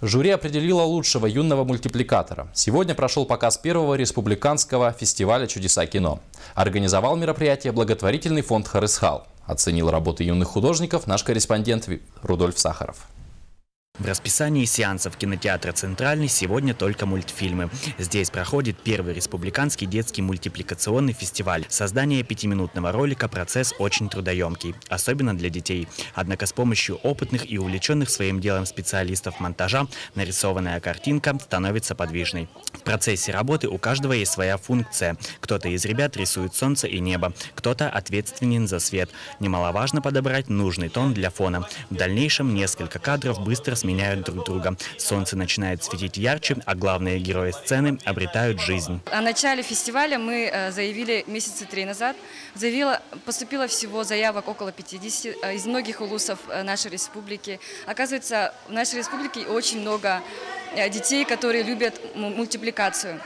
Жюри определило лучшего юного мультипликатора. Сегодня прошел показ первого республиканского фестиваля «Чудеса кино». Организовал мероприятие благотворительный фонд «Харысхал». Оценил работы юных художников наш корреспондент Рудольф Сахаров. В расписании сеансов кинотеатра «Центральный» сегодня только мультфильмы. Здесь проходит первый республиканский детский мультипликационный фестиваль. Создание 5-минутного ролика – процесс очень трудоемкий, особенно для детей. Однако с помощью опытных и увлеченных своим делом специалистов монтажа нарисованная картинка становится подвижной. В процессе работы у каждого есть своя функция. Кто-то из ребят рисует солнце и небо, кто-то ответственен за свет. Немаловажно подобрать нужный тон для фона. В дальнейшем несколько кадров быстро сменяют друг друга. Солнце начинает светить ярче, а главные герои сцены обретают жизнь. О начале фестиваля мы заявили месяца 3 назад. Поступило всего заявок около 50 из многих улусов нашей республики. Оказывается, в нашей республике очень много детей, которые любят мультипликацию.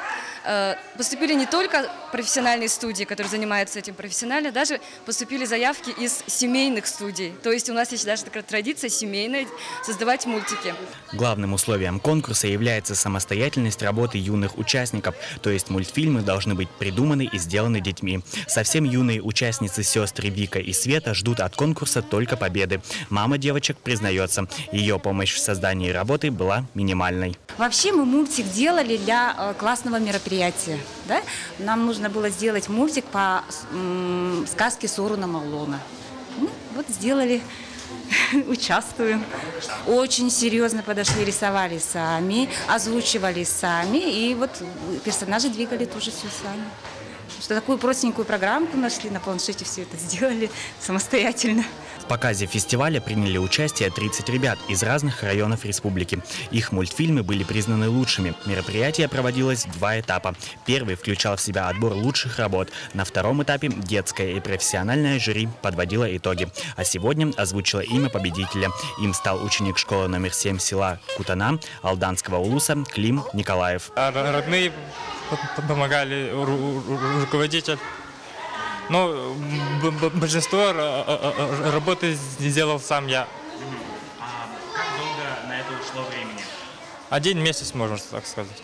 Поступили не только профессиональные студии, которые занимаются этим профессионально, даже поступили заявки из семейных студий. То есть у нас есть даже такая традиция семейная создавать мультики. Главным условием конкурса является самостоятельность работы юных участников, то есть мультфильмы должны быть придуманы и сделаны детьми. Совсем юные участницы сестры Вика и Света ждут от конкурса только победы. Мама девочек признается, ее помощь в создании работы была минимальной. Вообще мы мультик делали для классного мероприятия. Да? Нам нужно было сделать мультик по сказке Соруна Мавлона. Ну, вот сделали, участвуем. Очень серьезно подошли, рисовали сами, озвучивали сами. И вот персонажи двигали тоже все сами. Что такую простенькую программку нашли, на планшете все это сделали самостоятельно. В показе фестиваля приняли участие 30 ребят из разных районов республики. Их мультфильмы были признаны лучшими. Мероприятие проводилось в 2 этапа. Первый включал в себя отбор лучших работ. На втором этапе детское и профессиональное жюри подводило итоги. А сегодня озвучило имя победителя. Им стал ученик школы номер 7 села Кутана Алданского улуса Клим Николаев. Родные помогали, руководитель. Но большинство работы сделал сам я. А как долго на это ушло времени? 1 месяц, можно так сказать.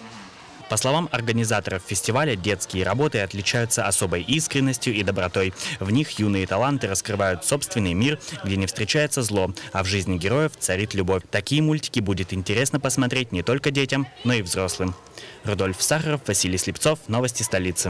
По словам организаторов фестиваля, детские работы отличаются особой искренностью и добротой. В них юные таланты раскрывают собственный мир, где не встречается зло, а в жизни героев царит любовь. Такие мультики будет интересно посмотреть не только детям, но и взрослым. Рудольф Сахаров, Василий Слепцов. Новости столицы.